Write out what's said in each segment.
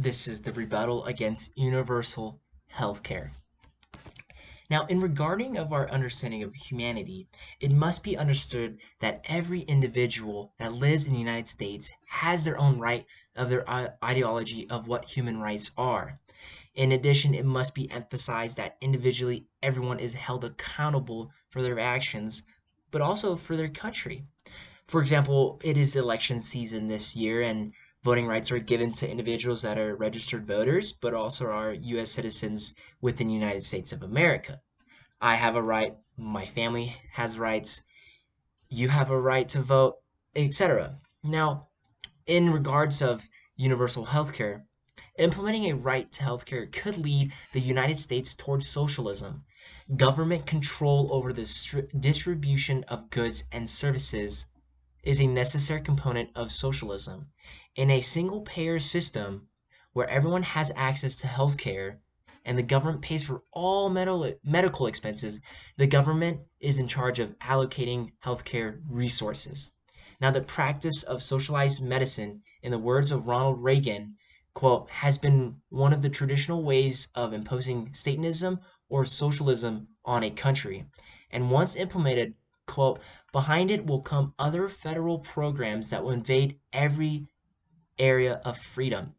This is the rebuttal against universal healthcare. Now, in regarding of our understanding of humanity, it must be understood that every individual that lives in the United States has their own right of their ideology of what human rights are. In addition, it must be emphasized that individually everyone is held accountable for their actions, but also for their country. For example, it is election season this year, and voting rights are given to individuals that are registered voters, but also are U.S. citizens within the United States of America. I have a right, my family has rights, you have a right to vote, etc. Now, in regards of universal healthcare, implementing a right to healthcare could lead the United States towards socialism. Government control over the distribution of goods and services is a necessary component of socialism. In a single payer system where everyone has access to healthcare and the government pays for all medical expenses, the government is in charge of allocating healthcare resources. Now, the practice of socialized medicine, in the words of Ronald Reagan, quote, has been one of the traditional ways of imposing Stalinism or socialism on a country. And once implemented, quote, behind it will come other federal programs that will invade every area of freedom.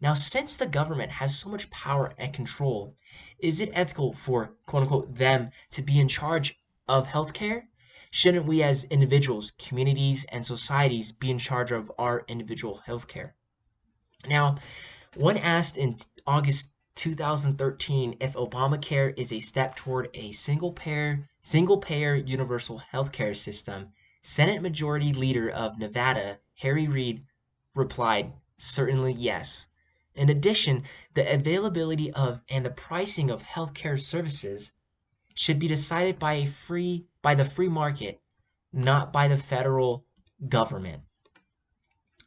Now, since the government has so much power and control, is it ethical for quote unquote them to be in charge of healthcare? Shouldn't we as individuals, communities, and societies be in charge of our individual healthcare? Now, when asked in August 2013 if Obamacare is a step toward a single-payer universal healthcare system, Senate Majority Leader of Nevada, Harry Reid, replied, "Certainly yes." In addition, the availability of and the pricing of healthcare services should be decided by the free market, not by the federal government.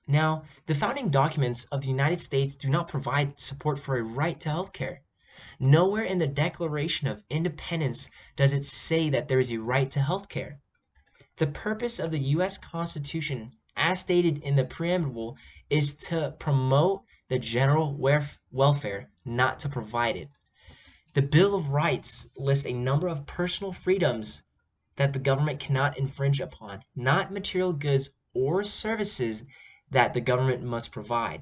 Now, the founding documents of the United States do not provide support for a right to health care. Nowhere in the Declaration of Independence does it say that there is a right to health care. The purpose of the U.S. Constitution, as stated in the preamble, is to promote the general welfare, not to provide it. The Bill of Rights lists a number of personal freedoms that the government cannot infringe upon, not material goods or services that the government must provide.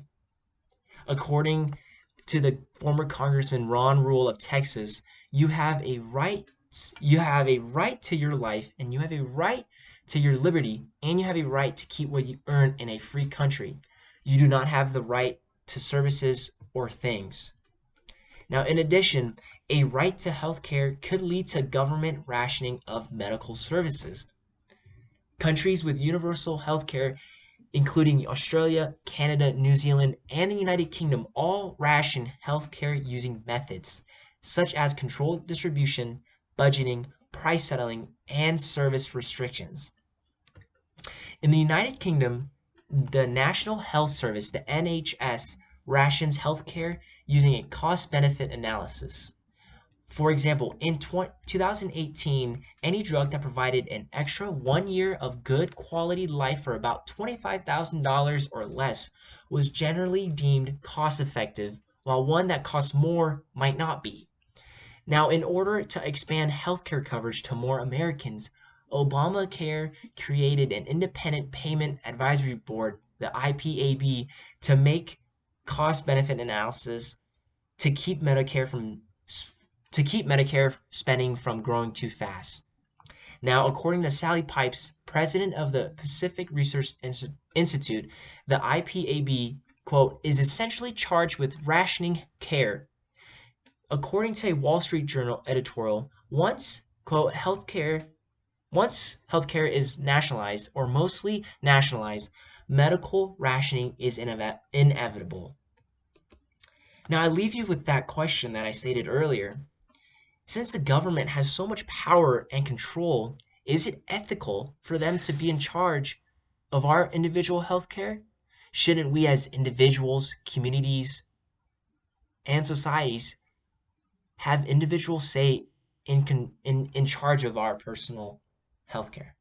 According to the former Congressman Ron Rule of Texas, you have a right to your life, and you have a right to your liberty, and you have a right to keep what you earn in a free country. You do not have the right to services or things. Now, in addition, a right to health care could lead to government rationing of medical services. Countries with universal health care, including Australia, Canada, New Zealand, and the United Kingdom, all ration healthcare using methods such as controlled distribution, budgeting, price settling, and service restrictions. In the United Kingdom, the National Health Service, the NHS, rations healthcare using a cost-benefit analysis. For example, in 2018, any drug that provided an extra 1 year of good quality life for about $25,000 or less was generally deemed cost effective, while one that costs more might not be. Now, in order to expand healthcare coverage to more Americans, Obamacare created an independent payment advisory board, the IPAB, to make cost benefit analysis to keep Medicare spending from growing too fast. Now, according to Sally Pipes, president of the Pacific Research Institute, the IPAB, quote, is essentially charged with rationing care. According to a Wall Street Journal editorial, quote, once healthcare is nationalized or mostly nationalized, medical rationing is inevitable. Now, I leave you with that question that I stated earlier. Since the government has so much power and control, is it ethical for them to be in charge of our individual healthcare? Shouldn't we as individuals, communities, and societies have individual say in charge of our personal healthcare?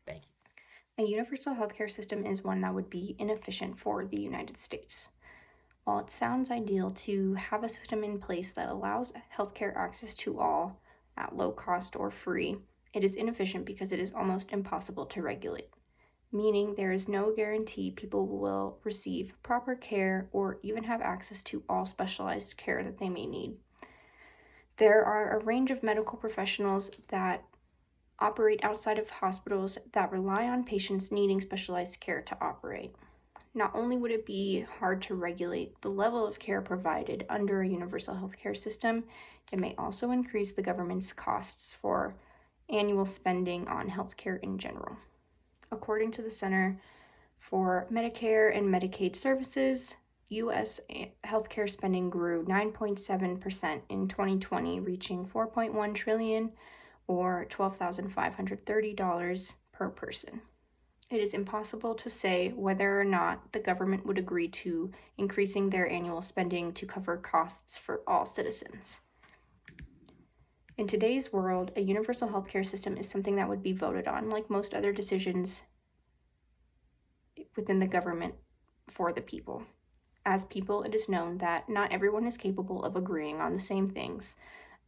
Thank you. A universal healthcare system is one that would be inefficient for the United States. While it sounds ideal to have a system in place that allows healthcare access to all at low cost or free, it is inefficient because it is almost impossible to regulate, meaning there is no guarantee people will receive proper care or even have access to all specialized care that they may need. There are a range of medical professionals that operate outside of hospitals that rely on patients needing specialized care to operate. Not only would it be hard to regulate the level of care provided under a universal healthcare system, it may also increase the government's costs for annual spending on healthcare in general. According to the Center for Medicare and Medicaid Services, U.S. healthcare spending grew 9.7% in 2020, reaching $4.1 trillion or $12,530 per person. It is impossible to say whether or not the government would agree to increasing their annual spending to cover costs for all citizens. In today's world, a universal healthcare system is something that would be voted on, like most other decisions within the government for the people. As people, it is known that not everyone is capable of agreeing on the same things.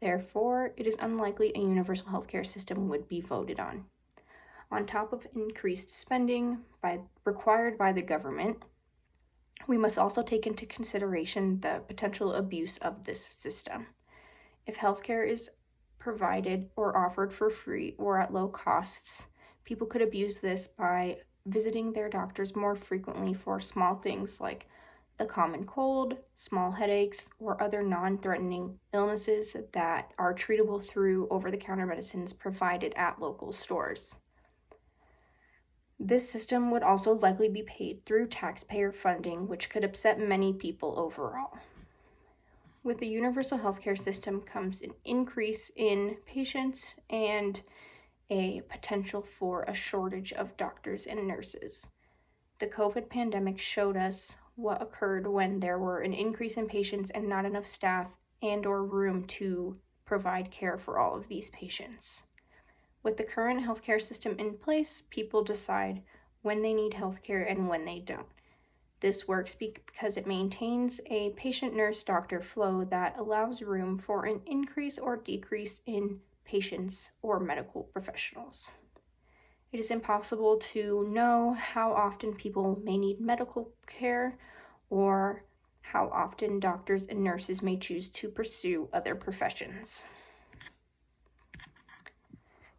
Therefore, it is unlikely a universal healthcare system would be voted on. On top of increased spending required by the government, we must also take into consideration the potential abuse of this system. If healthcare is provided or offered for free or at low costs, people could abuse this by visiting their doctors more frequently for small things like the common cold, small headaches, or other non-threatening illnesses that are treatable through over-the-counter medicines provided at local stores. This system would also likely be paid through taxpayer funding, which could upset many people overall. With the universal healthcare system comes an increase in patients and a potential for a shortage of doctors and nurses. The COVID pandemic showed us what occurred when there were an increase in patients and not enough staff and/or room to provide care for all of these patients. With the current healthcare system in place, people decide when they need healthcare and when they don't. This works because it maintains a patient-nurse-doctor flow that allows room for an increase or decrease in patients or medical professionals. It is impossible to know how often people may need medical care or how often doctors and nurses may choose to pursue other professions.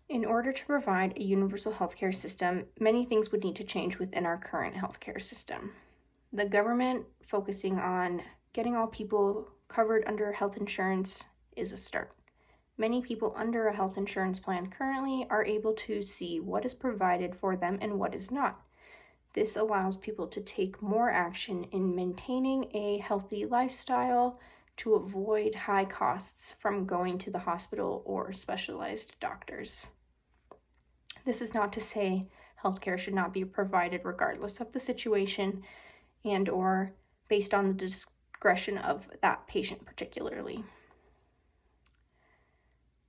In order to provide a universal healthcare system, many things would need to change within our current healthcare system. The government focusing on getting all people covered under health insurance is a start. Many people under a health insurance plan currently are able to see what is provided for them and what is not. This allows people to take more action in maintaining a healthy lifestyle to avoid high costs from going to the hospital or specialized doctors. This is not to say healthcare should not be provided regardless of the situation and/or based on the discretion of that patient particularly.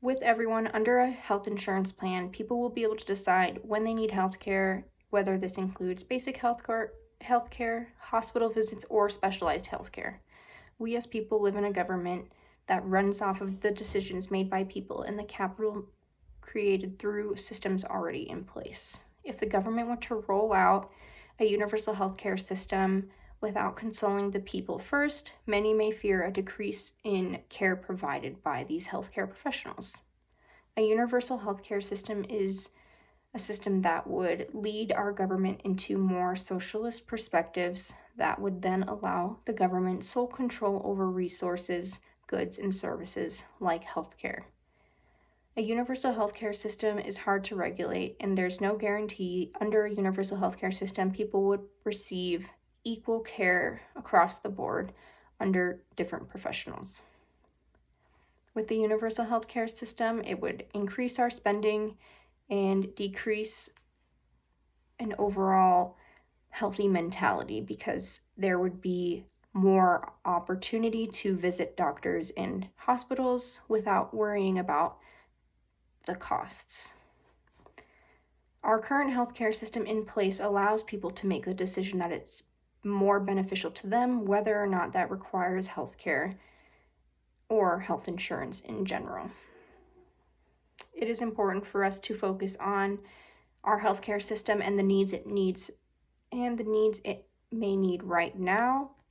With everyone under a health insurance plan, people will be able to decide when they need healthcare, whether this includes basic healthcare, hospital visits, or specialized healthcare. We as people live in a government that runs off of the decisions made by people and the capital created through systems already in place. If the government were to roll out a universal healthcare system without consulting the people first, many may fear a decrease in care provided by these healthcare professionals. A universal healthcare system is a system that would lead our government into more socialist perspectives that would then allow the government sole control over resources, goods, and services like healthcare. A universal healthcare system is hard to regulate, and there's no guarantee under a universal healthcare system people would receive equal care across the board under different professionals. With the universal healthcare system, it would increase our spending and decrease an overall healthy mentality because there would be more opportunity to visit doctors and hospitals without worrying about the costs. Our current healthcare system in place allows people to make the decision that it's more beneficial to them, whether or not that requires healthcare or health insurance in general. It is important for us to focus on our healthcare system and the needs it needs and the needs it may need right now